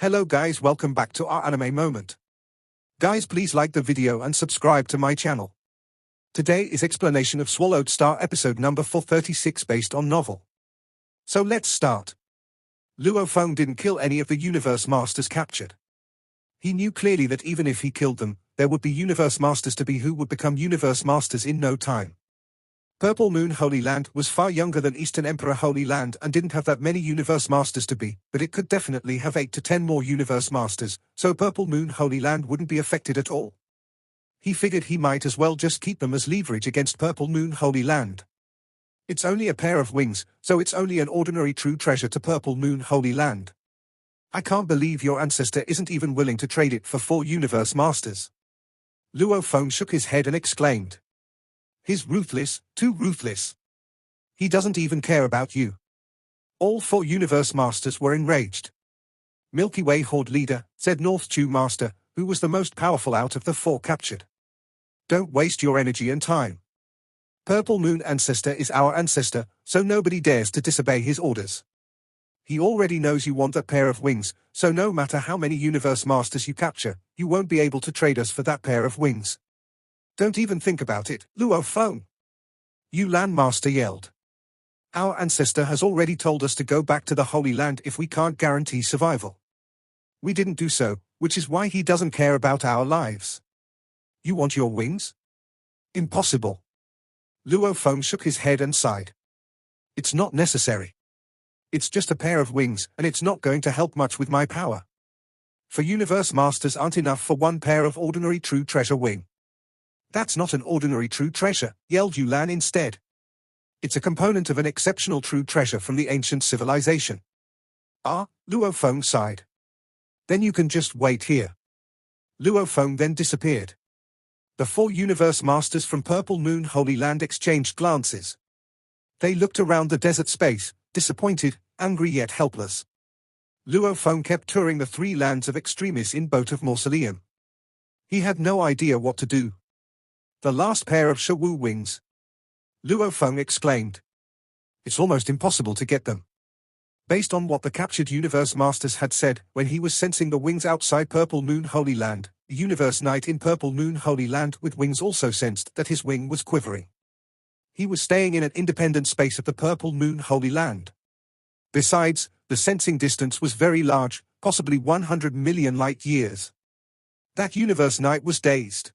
Hello guys, welcome back to our anime moment. Guys, please like the video and subscribe to my channel. Today is explanation of Swallowed Star episode number 436 based on novel. So let's start. Luo Feng didn't kill any of the Universe Masters captured. He knew clearly that even if he killed them, there would be Universe Masters to be who would become Universe Masters in no time. Purple Moon Holy Land was far younger than Eastern Emperor Holy Land and didn't have that many Universe Masters to be, but it could definitely have 8 to 10 more Universe Masters, so Purple Moon Holy Land wouldn't be affected at all. He figured he might as well just keep them as leverage against Purple Moon Holy Land. It's only a pair of wings, so it's only an ordinary true treasure to Purple Moon Holy Land. I can't believe your ancestor isn't even willing to trade it for 4 Universe Masters. Luo Feng shook his head and exclaimed. He's ruthless, too ruthless. He doesn't even care about you. All 4 Universe Masters were enraged. Milky Way Horde leader, said North Chu Master, who was the most powerful out of the 4 captured. Don't waste your energy and time. Purple Moon Ancestor is our ancestor, so nobody dares to disobey his orders. He already knows you want that pair of wings, so no matter how many Universe Masters you capture, you won't be able to trade us for that pair of wings. Don't even think about it, Luo Feng. Yu Lan Master yelled. Our ancestor has already told us to go back to the Holy Land if we can't guarantee survival. We didn't do so, which is why he doesn't care about our lives. You want your wings? Impossible. Luo Feng shook his head and sighed. It's not necessary. It's just a pair of wings, and it's not going to help much with my power. For Universe Masters aren't enough for one pair of ordinary true treasure wing. That's not an ordinary true treasure, yelled Yu Lan instead. It's a component of an exceptional true treasure from the ancient civilization. Ah, Luo Feng sighed. Then you can just wait here. Luo Feng then disappeared. The 4 Universe Masters from Purple Moon Holy Land exchanged glances. They looked around the desert space, disappointed, angry yet helpless. Luo Feng kept touring the 3 lands of extremis in boat of Mausoleum. He had no idea what to do. The last pair of Shawu wings. Luo Feng exclaimed. It's almost impossible to get them. Based on what the captured Universe Masters had said when he was sensing the wings outside Purple Moon Holy Land, the Universe Knight in Purple Moon Holy Land with wings also sensed that his wing was quivering. He was staying in an independent space of the Purple Moon Holy Land. Besides, the sensing distance was very large, possibly 100 million light years. That Universe Knight was dazed.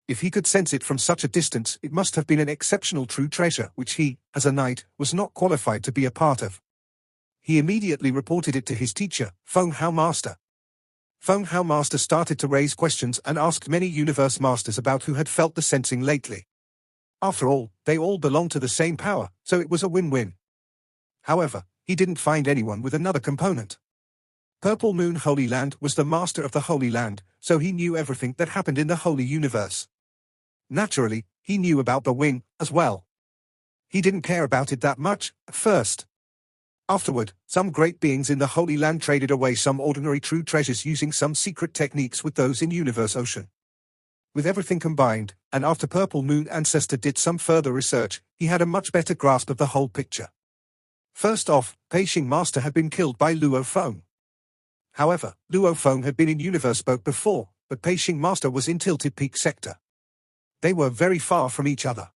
If he could sense it from such a distance, it must have been an exceptional true treasure which he, as a knight, was not qualified to be a part of. He immediately reported it to his teacher, Feng Hao Master. Feng Hao Master started to raise questions and asked many Universe Masters about who had felt the sensing lately. After all, they all belonged to the same power, so it was a win-win. However, he didn't find anyone with another component. Purple Moon Holy Land was the master of the Holy Land, so he knew everything that happened in the Holy Universe. Naturally, he knew about the wing, as well. He didn't care about it that much, at first. Afterward, some great beings in the Holy Land traded away some ordinary true treasures using some secret techniques with those in Universe Ocean. With everything combined, and after Purple Moon Ancestor did some further research, he had a much better grasp of the whole picture. First off, Peixing Master had been killed by Luo Feng. However, Luo Feng had been in Universe Boat before, but Peixing Master was in Tilted Peak Sector. They were very far from each other.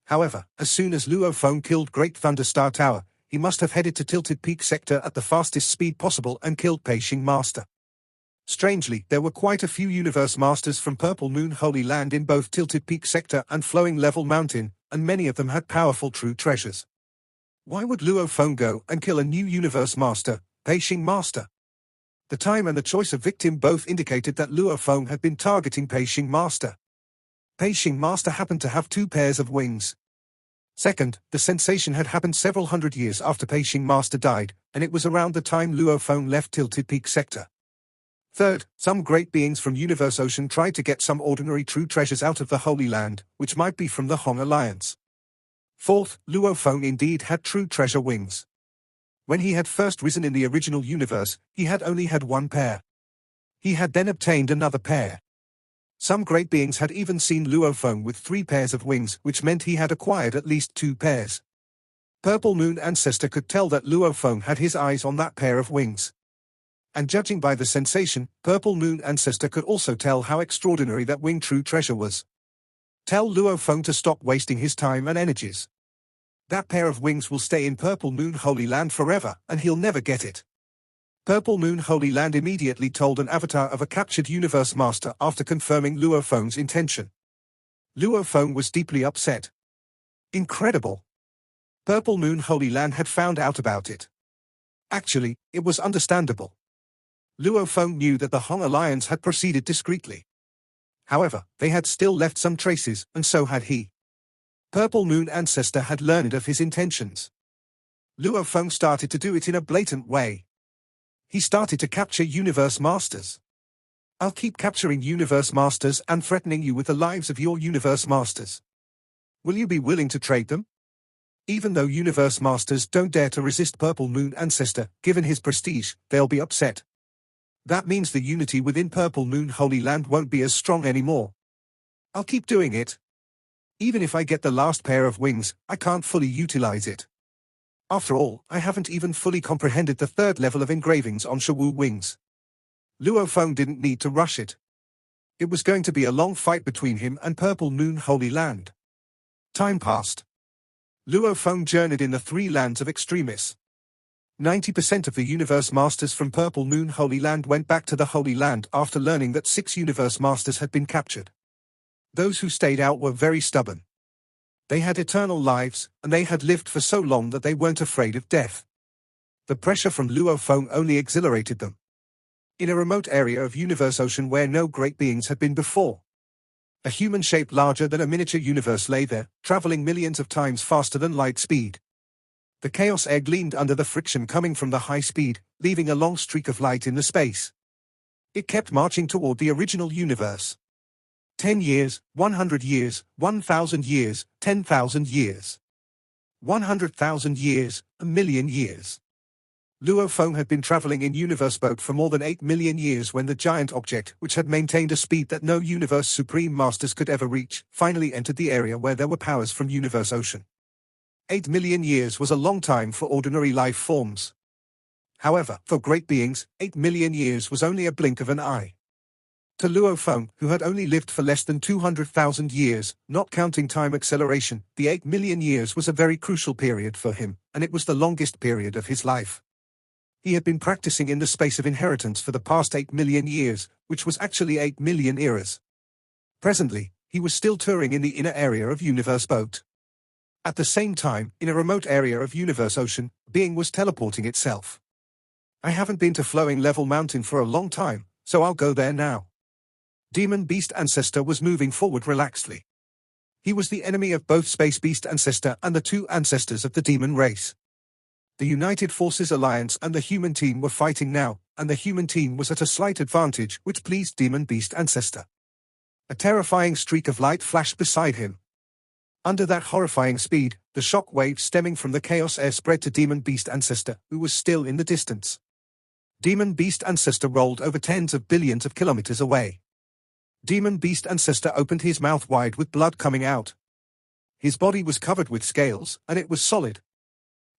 However, as soon as Luo Feng killed Great Thunderstar Tower, he must have headed to Tilted Peak Sector at the fastest speed possible and killed Peixing Master. Strangely, there were quite a few Universe Masters from Purple Moon Holy Land in both Tilted Peak Sector and Flowing Level Mountain, and many of them had powerful true treasures. Why would Luo Feng go and kill a new Universe Master, Peixing Master? The time and the choice of victim both indicated that Luo Feng had been targeting Peixing Master. Peixing Master happened to have 2 pairs of wings. Second, the sensation had happened several hundred years after Peixing Master died, and it was around the time Luo Feng left Tilted Peak Sector. Third, some great beings from Universe Ocean tried to get some ordinary true treasures out of the Holy Land, which might be from the Hong Alliance. Fourth, Luo Feng indeed had true treasure wings. When he had first risen in the original universe, he had only had 1 pair. He had then obtained another pair. Some great beings had even seen Luo Feng with 3 pairs of wings, which meant he had acquired at least 2 pairs. Purple Moon Ancestor could tell that Luo Feng had his eyes on that pair of wings. And judging by the sensation, Purple Moon Ancestor could also tell how extraordinary that winged true treasure was. Tell Luo Feng to stop wasting his time and energies. That pair of wings will stay in Purple Moon Holy Land forever, and he'll never get it. Purple Moon Holy Land immediately told an avatar of a captured Universe Master after confirming Luo Feng's intention. Luo Feng was deeply upset. Incredible. Purple Moon Holy Land had found out about it. Actually, it was understandable. Luo Feng knew that the Hong Alliance had proceeded discreetly. However, they had still left some traces, and so had he. Purple Moon Ancestor had learned of his intentions. Luo Feng started to do it in a blatant way. He started to capture Universe Masters. I'll keep capturing Universe Masters and threatening you with the lives of your Universe Masters. Will you be willing to trade them? Even though Universe Masters don't dare to resist Purple Moon Ancestor, given his prestige, they'll be upset. That means the unity within Purple Moon Holy Land won't be as strong anymore. I'll keep doing it. Even if I get the last pair of wings, I can't fully utilize it. After all, I haven't even fully comprehended the third level of engravings on Shawu wings. Luo Feng didn't need to rush it. It was going to be a long fight between him and Purple Moon Holy Land. Time passed. Luo Feng journeyed in the three lands of extremis. 90% of the Universe Masters from Purple Moon Holy Land went back to the Holy Land after learning that 6 Universe Masters had been captured. Those who stayed out were very stubborn. They had eternal lives, and they had lived for so long that they weren't afraid of death. The pressure from Luo Feng only exhilarated them. In a remote area of Universe Ocean where no great beings had been before, a human shape larger than a miniature universe lay there, traveling millions of times faster than light speed. The chaos air gleamed under the friction coming from the high speed, leaving a long streak of light in the space. It kept marching toward the original universe. 10 years, 100 years, 1,000 years, 10,000 years. 100,000 years, a million years. Luo Feng had been traveling in Universe Boat for more than 8 million years when the giant object, which had maintained a speed that no Universe Supreme Masters could ever reach, finally entered the area where there were powers from Universe Ocean. 8 million years was a long time for ordinary life forms. However, for great beings, 8 million years was only a blink of an eye. To Luo Feng, who had only lived for less than 200,000 years, not counting time acceleration, the 8 million years was a very crucial period for him, and it was the longest period of his life. He had been practicing in the space of inheritance for the past 8 million years, which was actually 8 million eras. Presently, he was still touring in the inner area of Universe Boat. At the same time, in a remote area of Universe Ocean, being was teleporting itself. I haven't been to Flowing Level Mountain for a long time, so I'll go there now. Demon Beast Ancestor was moving forward relaxedly. He was the enemy of both Space Beast Ancestor and the two ancestors of the demon race. The United Forces Alliance and the human team were fighting now, and the human team was at a slight advantage, which pleased Demon Beast Ancestor. A terrifying streak of light flashed beside him. Under that horrifying speed, the shock wave stemming from the chaos air spread to Demon Beast Ancestor, who was still in the distance. Demon Beast Ancestor rolled over tens of billions of kilometers away. Demon Beast Ancestor opened his mouth wide with blood coming out. His body was covered with scales, and it was solid.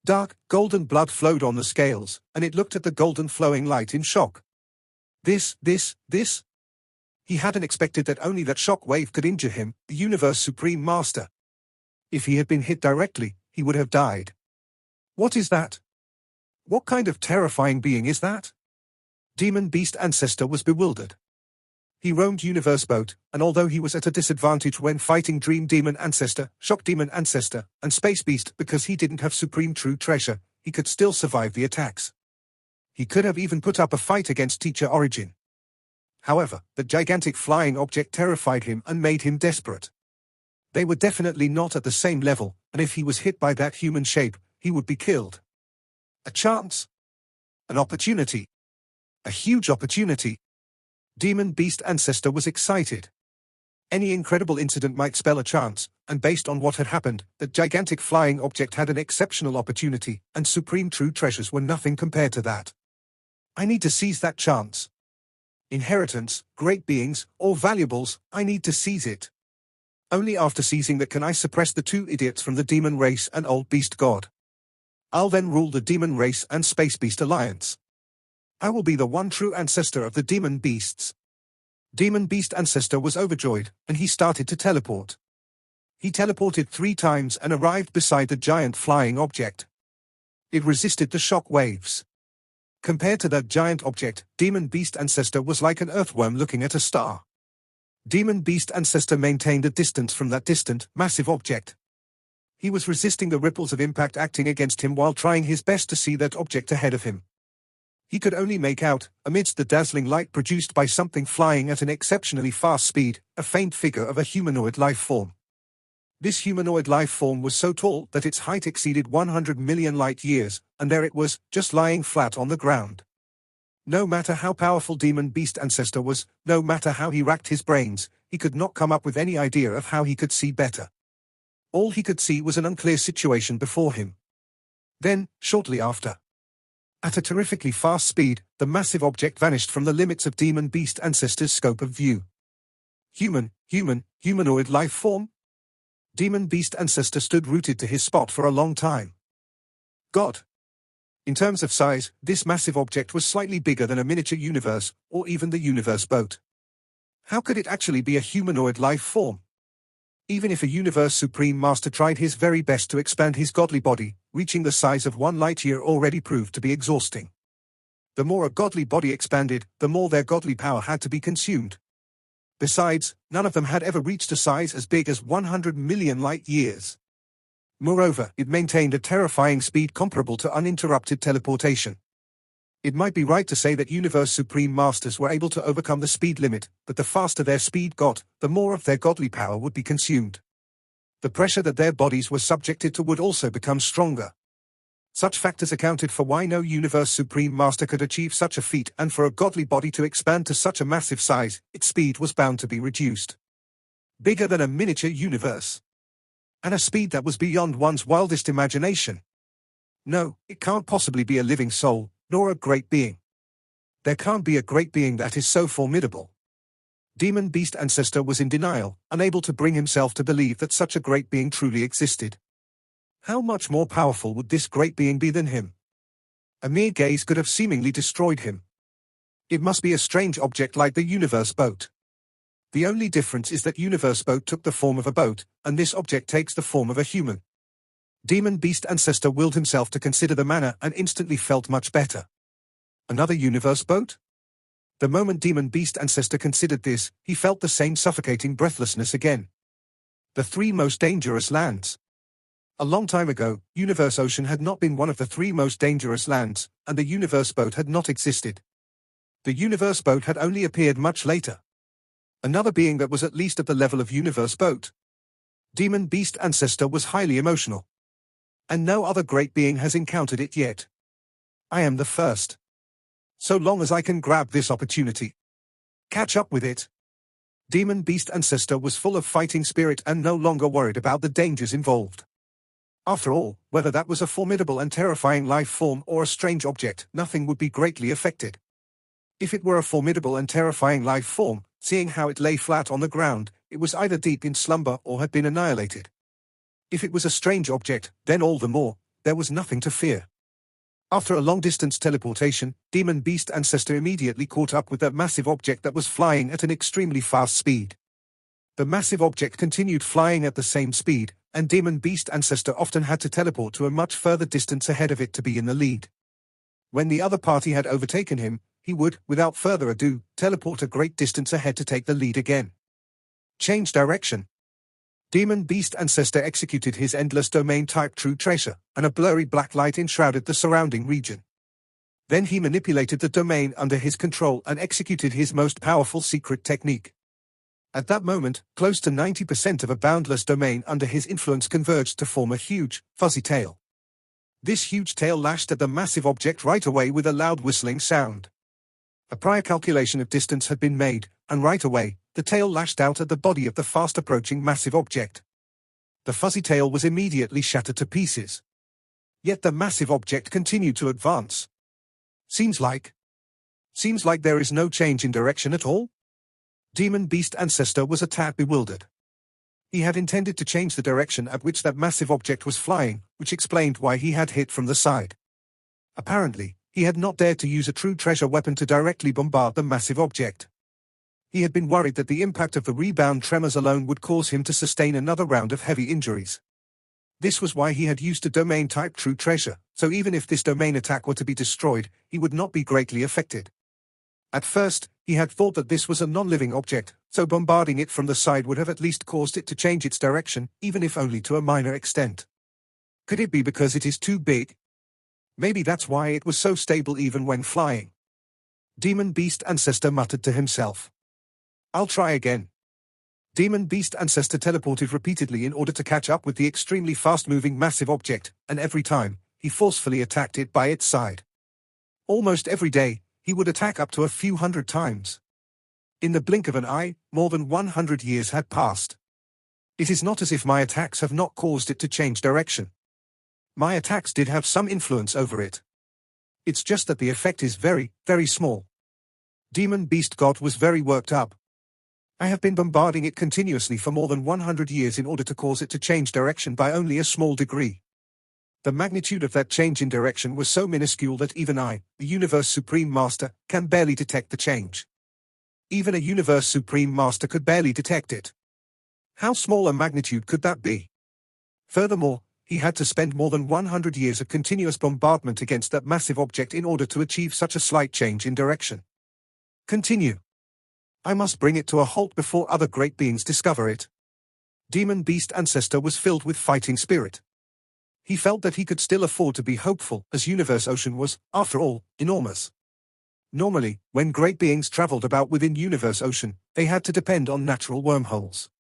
Dark, golden blood flowed on the scales, and it looked at the golden flowing light in shock. This. He hadn't expected that only that shock wave could injure him, the Universe Supreme Master. If he had been hit directly, he would have died. What is that? What kind of terrifying being is that? Demon Beast Ancestor was bewildered. He roamed Universe Boat, and although he was at a disadvantage when fighting Dream Demon Ancestor, Shock Demon Ancestor, and Space Beast because he didn't have Supreme True Treasure, he could still survive the attacks. He could have even put up a fight against Teacher Origin. However, the gigantic flying object terrified him and made him desperate. They were definitely not at the same level, and if he was hit by that human shape, he would be killed. A chance. An opportunity. A huge opportunity. Demon Beast Ancestor was excited. Any incredible incident might spell a chance, and based on what had happened, the gigantic flying object had an exceptional opportunity, and Supreme True Treasures were nothing compared to that. I need to seize that chance. Inheritance, great beings, or valuables, I need to seize it. Only after seizing that can I suppress the two idiots from the demon race and old beast god. I'll then rule the demon race and Space Beast Alliance. I will be the one true ancestor of the demon beasts. Demon beast ancestor was overjoyed, and he started to teleport. He teleported 3 times and arrived beside the giant flying object. It resisted the shock waves. Compared to that giant object, demon beast ancestor was like an earthworm looking at a star. Demon beast ancestor maintained a distance from that distant, massive object. He was resisting the ripples of impact acting against him while trying his best to see that object ahead of him. He could only make out, amidst the dazzling light produced by something flying at an exceptionally fast speed, a faint figure of a humanoid life form. This humanoid life form was so tall that its height exceeded 100 million light years, and there it was, just lying flat on the ground. No matter how powerful demon beast ancestor was, no matter how he racked his brains, he could not come up with any idea of how he could see better. All he could see was an unclear situation before him. Then, shortly after, at a terrifically fast speed, the massive object vanished from the limits of demon beast ancestor's scope of view. Humanoid life form? Demon beast ancestor stood rooted to his spot for a long time. God! In terms of size, this massive object was slightly bigger than a miniature universe, or even the universe boat. How could it actually be a humanoid life form? Even if a universe supreme master tried his very best to expand his godly body, reaching the size of 1 light year already proved to be exhausting. The more a godly body expanded, the more their godly power had to be consumed. Besides, none of them had ever reached a size as big as 100 million light years. Moreover, it maintained a terrifying speed comparable to uninterrupted teleportation. It might be right to say that universe supreme masters were able to overcome the speed limit, but the faster their speed got, the more of their godly power would be consumed. The pressure that their bodies were subjected to would also become stronger. Such factors accounted for why no universe supreme master could achieve such a feat, and for a godly body to expand to such a massive size, its speed was bound to be reduced. Bigger than a miniature universe. And a speed that was beyond one's wildest imagination. No, it can't possibly be a living soul, nor a great being. There can't be a great being that is so formidable. Demon beast ancestor was in denial, unable to bring himself to believe that such a great being truly existed. How much more powerful would this great being be than him? A mere gaze could have seemingly destroyed him. It must be a strange object like the universe boat. The only difference is that universe boat took the form of a boat, and this object takes the form of a human. Demon beast ancestor willed himself to consider the matter and instantly felt much better. Another universe boat? The moment demon beast ancestor considered this, he felt the same suffocating breathlessness again. The 3 most dangerous lands. A long time ago, universe ocean had not been one of the 3 most dangerous lands, and the universe boat had not existed. The universe boat had only appeared much later. Another being that was at least at the level of universe boat. Demon beast ancestor was highly emotional. And no other great being has encountered it yet. I am the first. So long as I can grab this opportunity. Catch up with it. Demon beast ancestor was full of fighting spirit and no longer worried about the dangers involved. After all, whether that was a formidable and terrifying life form or a strange object, nothing would be greatly affected. If it were a formidable and terrifying life form, seeing how it lay flat on the ground, it was either deep in slumber or had been annihilated. If it was a strange object, then all the more, there was nothing to fear. After a long-distance teleportation, demon beast ancestor immediately caught up with that massive object that was flying at an extremely fast speed. The massive object continued flying at the same speed, and demon beast ancestor often had to teleport to a much further distance ahead of it to be in the lead. When the other party had overtaken him, he would, without further ado, teleport a great distance ahead to take the lead again. Change direction. Demon beast ancestor executed his endless domain type true treasure, and a blurry black light enshrouded the surrounding region. Then he manipulated the domain under his control and executed his most powerful secret technique. At that moment, close to 90% of a boundless domain under his influence converged to form a huge, fuzzy tail. This huge tail lashed at the massive object right away with a loud whistling sound. A prior calculation of distance had been made, and right away, the tail lashed out at the body of the fast-approaching massive object. The fuzzy tail was immediately shattered to pieces. Yet the massive object continued to advance. Seems like there is no change in direction at all? Demon beast ancestor was a tad bewildered. He had intended to change the direction at which that massive object was flying, which explained why he had hit from the side. Apparently, He had not dared to use a true treasure weapon to directly bombard the massive object. He had been worried that the impact of the rebound tremors alone would cause him to sustain another round of heavy injuries. This was why he had used a domain-type true treasure, so even if this domain attack were to be destroyed, he would not be greatly affected. At first, he had thought that this was a non-living object, so bombarding it from the side would have at least caused it to change its direction, even if only to a minor extent. Could it be because it is too big? Maybe that's why it was so stable even when flying. Demon Beast Ancestor muttered to himself. I'll try again. Demon Beast Ancestor teleported repeatedly in order to catch up with the extremely fast-moving massive object, and every time, he forcefully attacked it by its side. Almost every day, he would attack up to a few hundred times. In the blink of an eye, more than 100 years had passed. It is not as if my attacks have not caused it to change direction. My attacks did have some influence over it. It's just that the effect is very, very small. Demon Beast God was very worked up. I have been bombarding it continuously for more than 100 years in order to cause it to change direction by only a small degree. The magnitude of that change in direction was so minuscule that even I, the Universe Supreme Master, can barely detect the change. Even a Universe Supreme Master could barely detect it. How small a magnitude could that be? Furthermore, he had to spend more than 100 years of continuous bombardment against that massive object in order to achieve such a slight change in direction. Continue. I must bring it to a halt before other great beings discover it. Demon Beast Ancestor was filled with fighting spirit. He felt that he could still afford to be hopeful, as Universe Ocean was, after all, enormous. Normally, when great beings traveled about within Universe Ocean, they had to depend on natural wormholes.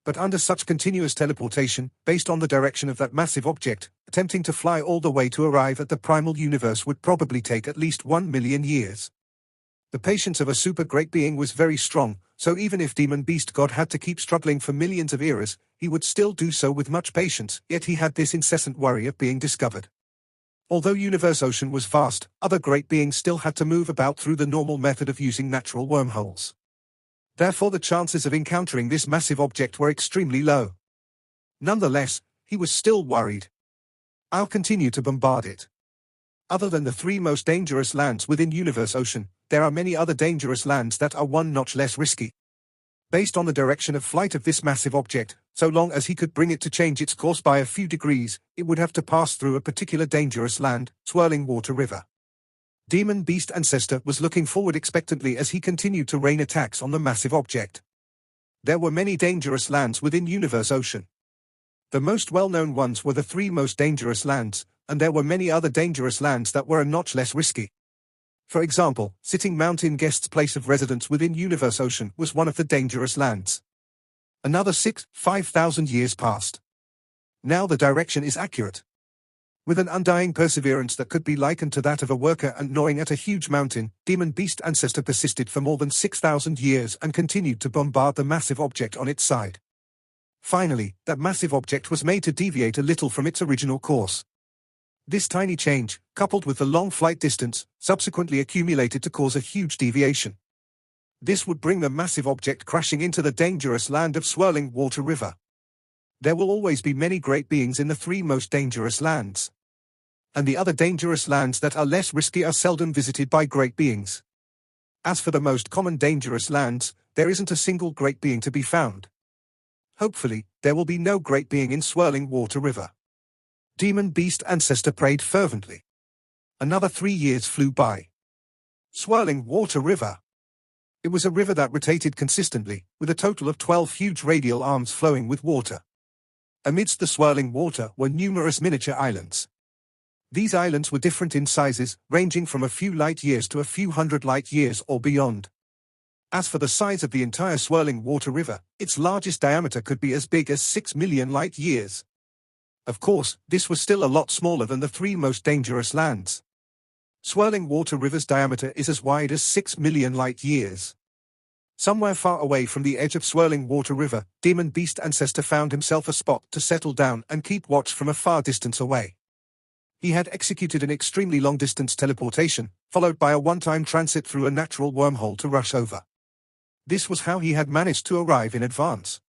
But under such continuous teleportation, based on the direction of that massive object, attempting to fly all the way to arrive at the primal universe would probably take at least 1 million years. The patience of a super great being was very strong, so even if Demon Beast God had to keep struggling for millions of eras, he would still do so with much patience, yet he had this incessant worry of being discovered. Although Universe Ocean was vast, other great beings still had to move about through the normal method of using natural wormholes. Therefore the chances of encountering this massive object were extremely low. Nonetheless, he was still worried. I'll continue to bombard it. Other than the 3 most dangerous lands within Universe Ocean, there are many other dangerous lands that are one notch less risky. Based on the direction of flight of this massive object, so long as he could bring it to change its course by a few degrees, it would have to pass through a particular dangerous land, Swirling Water River. Demon Beast Ancestor was looking forward expectantly as he continued to rain attacks on the massive object. There were many dangerous lands within Universe Ocean. The most well-known ones were the 3 most dangerous lands, and there were many other dangerous lands that were a notch less risky. For example, Sitting Mountain Guest's place of residence within Universe Ocean was one of the dangerous lands. Another 5,000 years passed. Now the direction is accurate. With an undying perseverance that could be likened to that of a worker ant gnawing at a huge mountain, Demon Beast Ancestor persisted for more than 6,000 years and continued to bombard the massive object on its side. Finally, that massive object was made to deviate a little from its original course. This tiny change, coupled with the long flight distance, subsequently accumulated to cause a huge deviation. This would bring the massive object crashing into the dangerous land of Swirling Water River. There will always be many great beings in the 3 most dangerous lands. And the other dangerous lands that are less risky are seldom visited by great beings. As for the most common dangerous lands, there isn't a single great being to be found. Hopefully, there will be no great being in Swirling Water River. Demon Beast Ancestor prayed fervently. Another 3 years flew by. Swirling Water River. It was a river that rotated consistently, with a total of 12 huge radial arms flowing with water. Amidst the swirling water were numerous miniature islands. These islands were different in sizes, ranging from a few light years to a few hundred light years or beyond. As for the size of the entire Swirling Water River, its largest diameter could be as big as 6 million light years. Of course, this was still a lot smaller than the 3 most dangerous lands. Swirling Water River's diameter is as wide as 6 million light years. Somewhere far away from the edge of Swirling Water River, Demon Beast Ancestor found himself a spot to settle down and keep watch from a far distance away. He had executed an extremely long-distance teleportation, followed by a one-time transit through a natural wormhole to rush over. This was how he had managed to arrive in advance.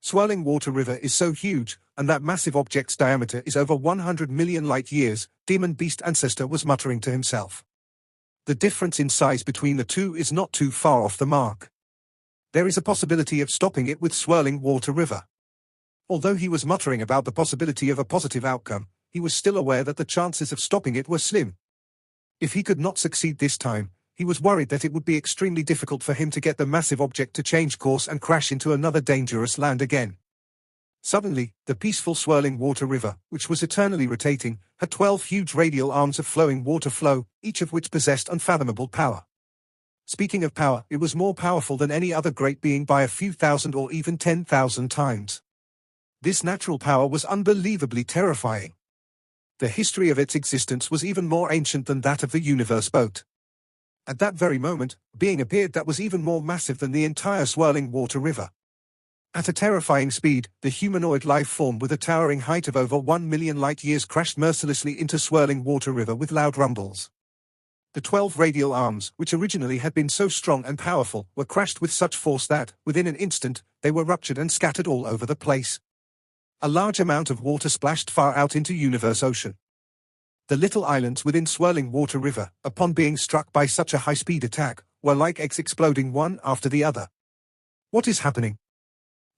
Swirling Water River is so huge, and that massive object's diameter is over 100 million light-years, Demon Beast Ancestor was muttering to himself. The difference in size between the two is not too far off the mark. There is a possibility of stopping it with Swirling Water River. Although he was muttering about the possibility of a positive outcome, he was still aware that the chances of stopping it were slim. If he could not succeed this time, he was worried that it would be extremely difficult for him to get the massive object to change course and crash into another dangerous land again. Suddenly, the peaceful Swirling Water River, which was eternally rotating, had 12 huge radial arms of flowing water flow, each of which possessed unfathomable power. Speaking of power, it was more powerful than any other great being by a few thousand or even 10,000 times. This natural power was unbelievably terrifying. The history of its existence was even more ancient than that of the universe boat. At that very moment, a being appeared that was even more massive than the entire Swirling Water River. At a terrifying speed, the humanoid life form with a towering height of over 1 million light-years crashed mercilessly into Swirling Water River with loud rumbles. The 12 radial arms, which originally had been so strong and powerful, were crashed with such force that, within an instant, they were ruptured and scattered all over the place. A large amount of water splashed far out into Universe Ocean. The little islands within Swirling Water River, upon being struck by such a high-speed attack, were like eggs exploding one after the other. What is happening?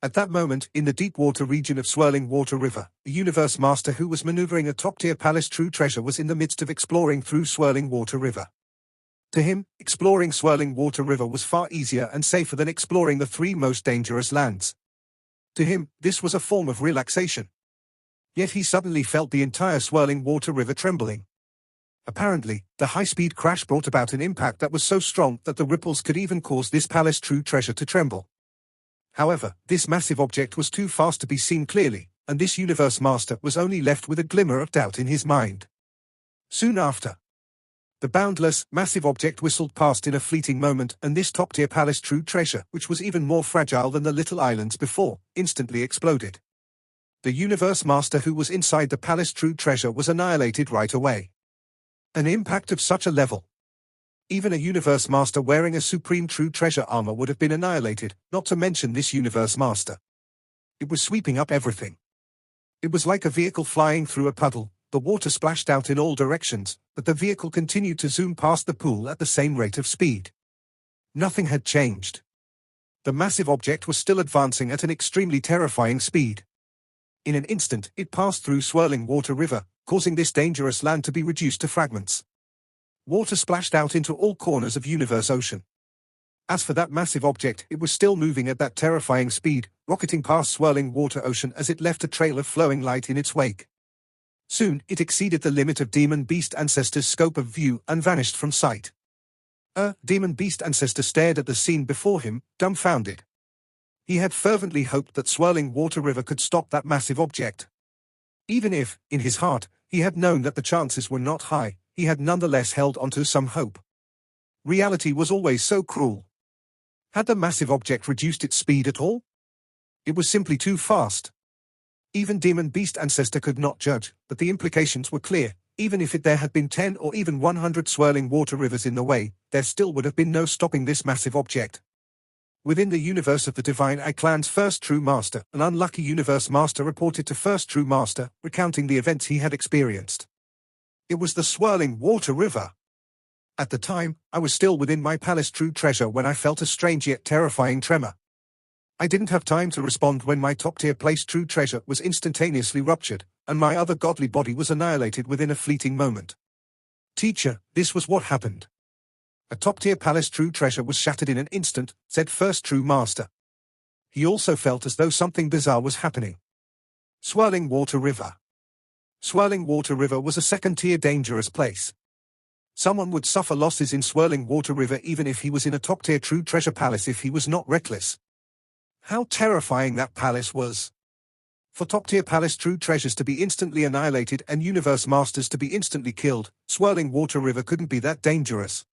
At that moment, in the deep water region of Swirling Water River, the Universe Master who was maneuvering a top-tier palace true treasure was in the midst of exploring through Swirling Water River. To him, exploring Swirling Water River was far easier and safer than exploring the 3 most dangerous lands. To him, this was a form of relaxation. Yet he suddenly felt the entire Swirling Water River trembling. Apparently, the high-speed crash brought about an impact that was so strong that the ripples could even cause this palace true treasure to tremble. However, this massive object was too fast to be seen clearly, and this Universe Master was only left with a glimmer of doubt in his mind. Soon after, the boundless, massive object whistled past in a fleeting moment, and this top-tier palace true treasure, which was even more fragile than the little islands before, instantly exploded. The Universe Master who was inside the palace true treasure was annihilated right away. An impact of such a level. Even a Universe Master wearing a supreme true treasure armor would have been annihilated, not to mention this Universe Master. It was sweeping up everything. It was like a vehicle flying through a puddle. The water splashed out in all directions, but the vehicle continued to zoom past the pool at the same rate of speed. Nothing had changed. The massive object was still advancing at an extremely terrifying speed. In an instant, it passed through Swirling Water River, causing this dangerous land to be reduced to fragments. Water splashed out into all corners of Universe Ocean. As for that massive object, it was still moving at that terrifying speed, rocketing past Swirling Water Ocean as it left a trail of flowing light in its wake. Soon, it exceeded the limit of Demon Beast Ancestor's scope of view and vanished from sight. Demon Beast Ancestor stared at the scene before him, dumbfounded. He had fervently hoped that Swirling Water River could stop that massive object. Even if, in his heart, he had known that the chances were not high, he had nonetheless held onto some hope. Reality was always so cruel. Had the massive object reduced its speed at all? It was simply too fast. Even Demon Beast Ancestor could not judge, but the implications were clear. Even if there had been 10 or even 100 Swirling Water Rivers in the way, there still would have been no stopping this massive object. Within the universe of the Divine Eye Clan's first True Master, an unlucky Universe Master reported to First True Master, recounting the events he had experienced. It was the Swirling Water River. At the time, I was still within my palace true treasure when I felt a strange yet terrifying tremor. I didn't have time to respond when my top-tier place true treasure was instantaneously ruptured, and my other godly body was annihilated within a fleeting moment. Teacher, this was what happened. A top-tier palace true treasure was shattered in an instant, said First True Master. He also felt as though something bizarre was happening. Swirling Water River. Swirling Water River was a second-tier dangerous place. Someone would suffer losses in Swirling Water River even if he was in a top-tier true treasure palace if he was not reckless. How terrifying that palace was. For top-tier palace true treasures to be instantly annihilated and Universe Masters to be instantly killed, Swirling Water River couldn't be that dangerous.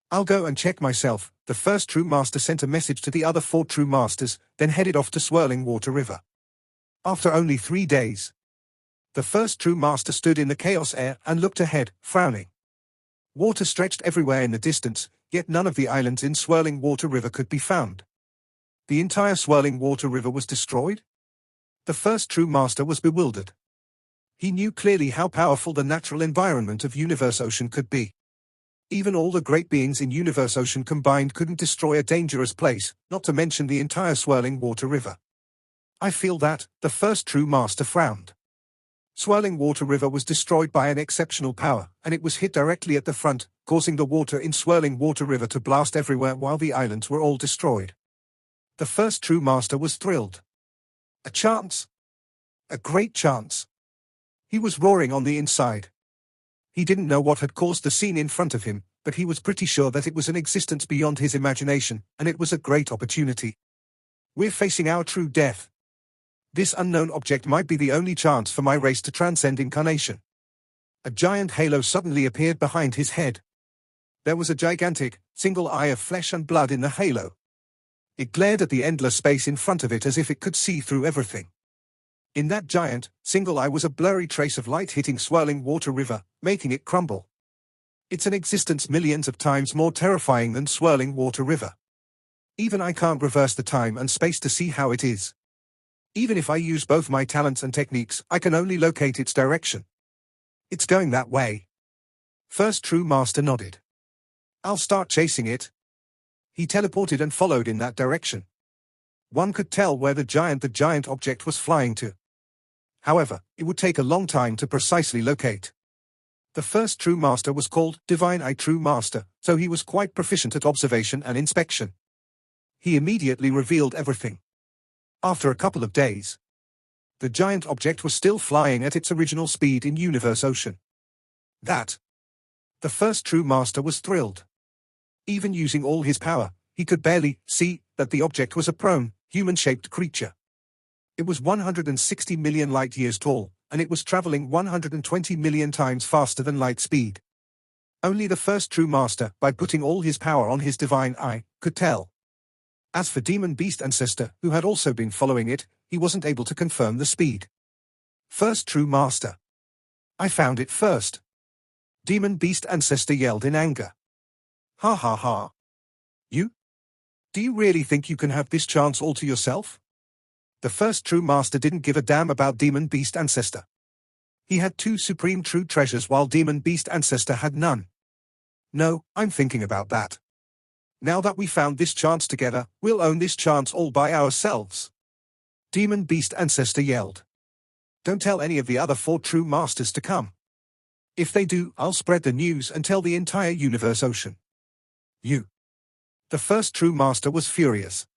I'll go and check myself. The First True Master sent a message to the other 4 True Masters, then headed off to Swirling Water River. After only 3 days, the First True Master stood in the chaos air and looked ahead, frowning. Water stretched everywhere in the distance, yet none of the islands in Swirling Water River could be found. The entire swirling water river was destroyed? The first true master was bewildered. He knew clearly how powerful the natural environment of Universe Ocean could be. Even all the great beings in Universe Ocean combined couldn't destroy a dangerous place, not to mention the entire swirling water river. I feel that, the first true master frowned. Swirling water river was destroyed by an exceptional power, and it was hit directly at the front, causing the water in swirling water river to blast everywhere while the islands were all destroyed. The first true master was thrilled. A chance! A great chance! He was roaring on the inside. He didn't know what had caused the scene in front of him, but he was pretty sure that it was an existence beyond his imagination, and it was a great opportunity. We're facing our true death. This unknown object might be the only chance for my race to transcend incarnation. A giant halo suddenly appeared behind his head. There was a gigantic, single eye of flesh and blood in the halo. It glared at the endless space in front of it as if it could see through everything. In that giant, single eye was a blurry trace of light hitting swirling water river, making it crumble. It's an existence millions of times more terrifying than swirling water river. Even I can't reverse the time and space to see how it is. Even if I use both my talents and techniques, I can only locate its direction. It's going that way. First true master nodded. I'll start chasing it. He teleported and followed in that direction. One could tell where the giant object was flying to. However, it would take a long time to precisely locate. The first true master was called Divine Eye True Master, so he was quite proficient at observation and inspection. He immediately revealed everything. After a couple of days, the giant object was still flying at its original speed in Universe Ocean. The first true master was thrilled. Even using all his power, he could barely see that the object was a prone, human-shaped creature. It was 160 million light-years tall, and it was traveling 120 million times faster than light speed. Only the first true master, by putting all his power on his divine eye, could tell. As for Demon Beast Ancestor, who had also been following it, he wasn't able to confirm the speed. First true master. I found it first. Demon Beast Ancestor yelled in anger. Ha ha ha. You? Do you really think you can have this chance all to yourself? The first true master didn't give a damn about Demon Beast Ancestor. He had 2 supreme true treasures while Demon Beast Ancestor had none. No, I'm thinking about that. Now that we found this chance together, we'll own this chance all by ourselves. Demon Beast Ancestor yelled. Don't tell any of the other 4 true masters to come. If they do, I'll spread the news and tell the entire Universe Ocean. You. The first true master was furious.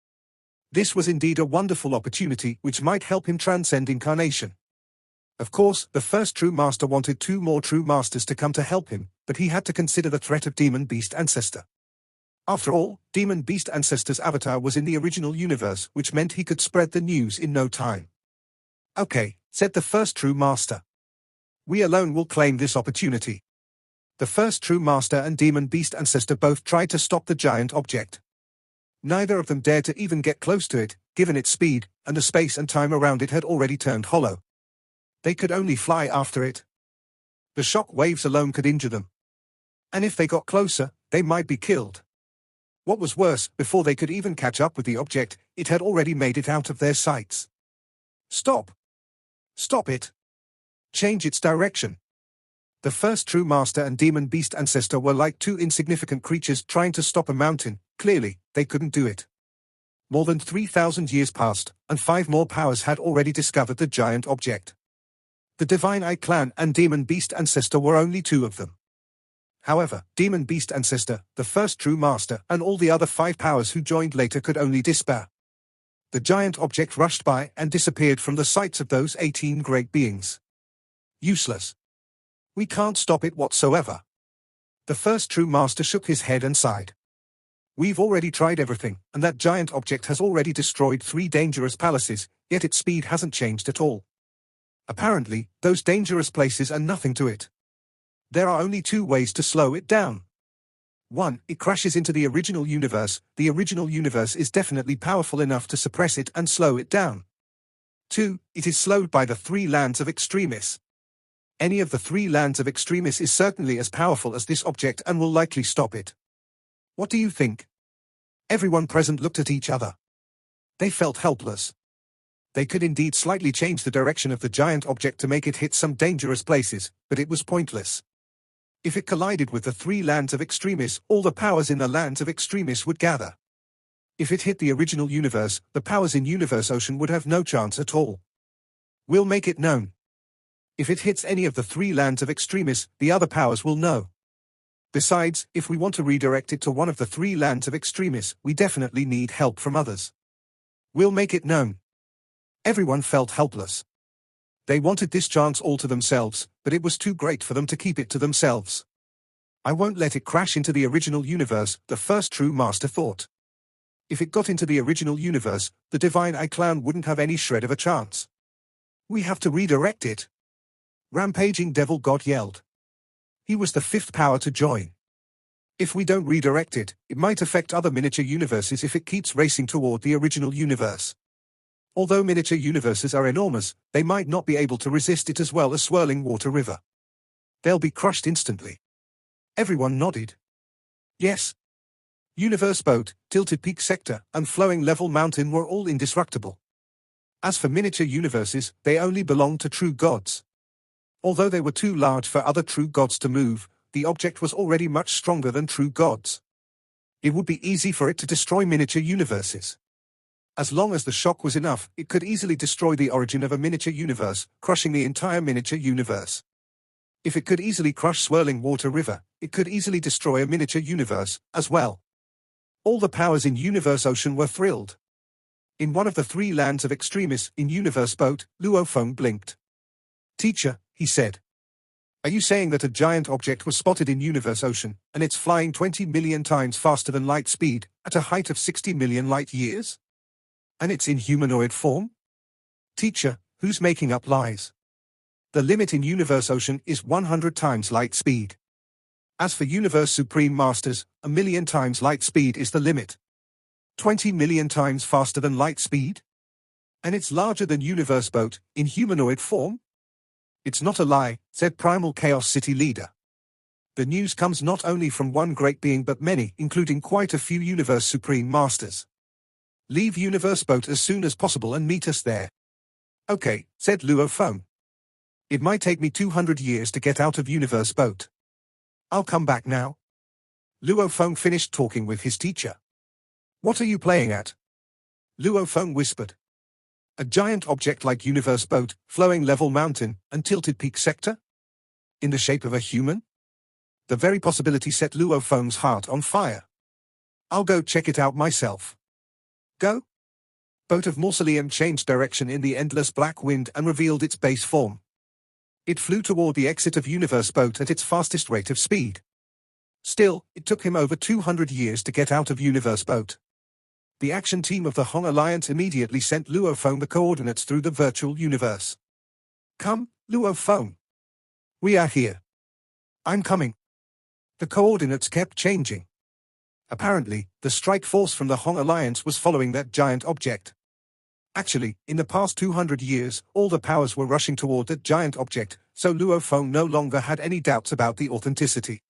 This was indeed a wonderful opportunity which might help him transcend incarnation. Of course, the first true master wanted 2 more true masters to come to help him, but he had to consider the threat of Demon Beast Ancestor. After all, Demon Beast Ancestor's avatar was in the original universe, which meant he could spread the news in no time. Okay, said the first true master. We alone will claim this opportunity. The first true master and Demon Beast Ancestor both tried to stop the giant object. Neither of them dared to even get close to it, given its speed, and the space and time around it had already turned hollow. They could only fly after it. The shock waves alone could injure them. And if they got closer, they might be killed. What was worse, before they could even catch up with the object, it had already made it out of their sights. Stop! Stop it! Change its direction. The first true master and Demon Beast Ancestor were like 2 insignificant creatures trying to stop a mountain. Clearly, they couldn't do it. More than 3,000 years passed, and 5 more powers had already discovered the giant object. The Divine Eye Clan and Demon Beast Ancestor were only 2 of them. However, Demon Beast Ancestor, the first true master, and all the other 5 powers who joined later could only despair. The giant object rushed by and disappeared from the sights of those 18 great beings. Useless. We can't stop it whatsoever. The first true master shook his head and sighed. We've already tried everything, and that giant object has already destroyed 3 dangerous palaces, yet its speed hasn't changed at all. Apparently, those dangerous places are nothing to it. There are only 2 ways to slow it down. 1. It crashes into the original universe. The original universe is definitely powerful enough to suppress it and slow it down. 2. It is slowed by the 3 lands of extremis. Any of the 3 lands of extremis is certainly as powerful as this object and will likely stop it. What do you think? Everyone present looked at each other. They felt helpless. They could indeed slightly change the direction of the giant object to make it hit some dangerous places, but it was pointless. If it collided with the three lands of extremis, all the powers in the lands of extremis would gather. If it hit the original universe, the powers in Universe Ocean would have no chance at all. We'll make it known. If it hits any of the three lands of extremis, the other powers will know. Besides, if we want to redirect it to one of the three lands of extremis, we definitely need help from others. We'll make it known. Everyone felt helpless. They wanted this chance all to themselves, but it was too great for them to keep it to themselves. I won't let it crash into the original universe, the first true master thought. If it got into the original universe, the divine eye clown wouldn't have any shred of a chance. We have to redirect it. Rampaging Devil God yelled. He was the fifth power to join. If we don't redirect it, it might affect other miniature universes if it keeps racing toward the original universe. Although miniature universes are enormous, they might not be able to resist it as well as Swirling Water River. They'll be crushed instantly. Everyone nodded. Yes. Universe Boat, Tilted Peak Sector, and Flowing Level Mountain were all indestructible. As for miniature universes, they only belong to true gods. Although they were too large for other true gods to move, the object was already much stronger than true gods. It would be easy for it to destroy miniature universes. As long as the shock was enough, it could easily destroy the origin of a miniature universe, crushing the entire miniature universe. If it could easily crush Swirling Water River, it could easily destroy a miniature universe, as well. All the powers in Universe Ocean were thrilled. In one of the three lands of extremis, in Universe Boat, Luofeng blinked. Teacher, he said. Are you saying that a giant object was spotted in Universe Ocean, and it's flying 20 million times faster than light speed, at a height of 60 million light years? And it's in humanoid form? Teacher, who's making up lies? The limit in Universe Ocean is 100 times light speed. As for Universe Supreme Masters, 1,000,000 times light speed is the limit. 20 million times faster than light speed? And it's larger than Universe Boat, in humanoid form? It's not a lie, said Primal Chaos City leader. The news comes not only from one great being but many, including quite a few Universe Supreme Masters. Leave Universe Boat as soon as possible and meet us there. Okay, said Luofeng. It might take me 200 years to get out of Universe Boat. I'll come back now. Luofeng finished talking with his teacher. What are you playing at? Luofeng whispered. A giant object like Universe Boat, Flowing Level Mountain, and Tilted Peak Sector? In the shape of a human? The very possibility set Luofeng's heart on fire. I'll go check it out myself. Go? Boat of Mausoleum changed direction in the endless black wind and revealed its base form. It flew toward the exit of Universe Boat at its fastest rate of speed. Still, it took him over 200 years to get out of Universe Boat. The action team of the Hong Alliance immediately sent Luofeng the coordinates through the virtual universe. Come, Luofeng. We are here. I'm coming. The coordinates kept changing. Apparently, the strike force from the Hong Alliance was following that giant object. Actually, in the past 200 years, all the powers were rushing toward that giant object, so Luofeng no longer had any doubts about the authenticity.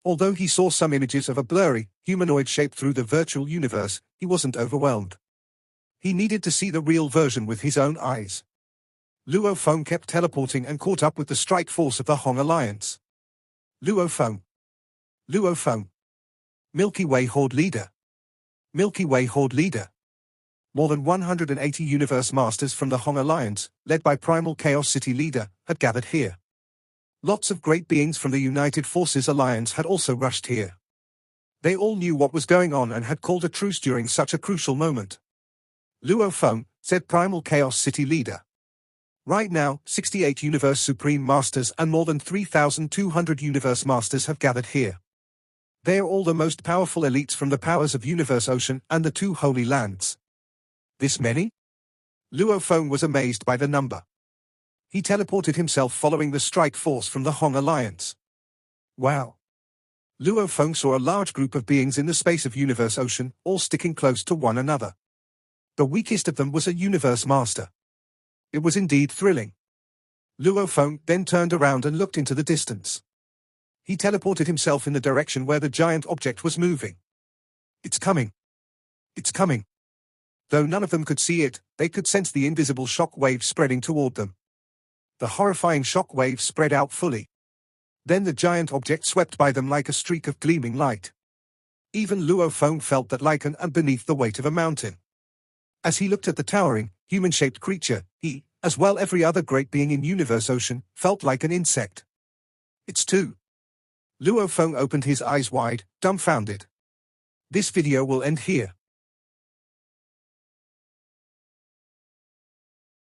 Although he saw some images of a blurry, humanoid shape through the virtual universe, he wasn't overwhelmed. He needed to see the real version with his own eyes. Luofeng kept teleporting and caught up with the strike force of the Hong Alliance. Luofeng. Luofeng. Milky Way Horde Leader. Milky Way Horde Leader. More than 180 Universe Masters from the Hong Alliance, led by Primal Chaos City leader, had gathered here. Lots of great beings from the United Forces Alliance had also rushed here. They all knew what was going on and had called a truce during such a crucial moment. Luofeng, said Primal Chaos City leader. Right now, 68 Universe Supreme Masters and more than 3,200 Universe Masters have gathered here. They are all the most powerful elites from the powers of Universe Ocean and the two Holy Lands. This many? Luofeng was amazed by the number. He teleported himself following the strike force from the Hong Alliance. Wow. Luofeng saw a large group of beings in the space of Universe Ocean, all sticking close to one another. The weakest of them was a Universe Master. It was indeed thrilling. Luofeng then turned around and looked into the distance. He teleported himself in the direction where the giant object was moving. It's coming. It's coming. Though none of them could see it, they could sense the invisible shock wave spreading toward them. The horrifying shock wave spread out fully. Then the giant object swept by them like a streak of gleaming light. Even Luo Feng felt that like and beneath the weight of a mountain. As he looked at the towering, human-shaped creature, he, as well every other great being in Universe Ocean, felt like an insect. It's too. Luo Feng opened his eyes wide, dumbfounded. This video will end here.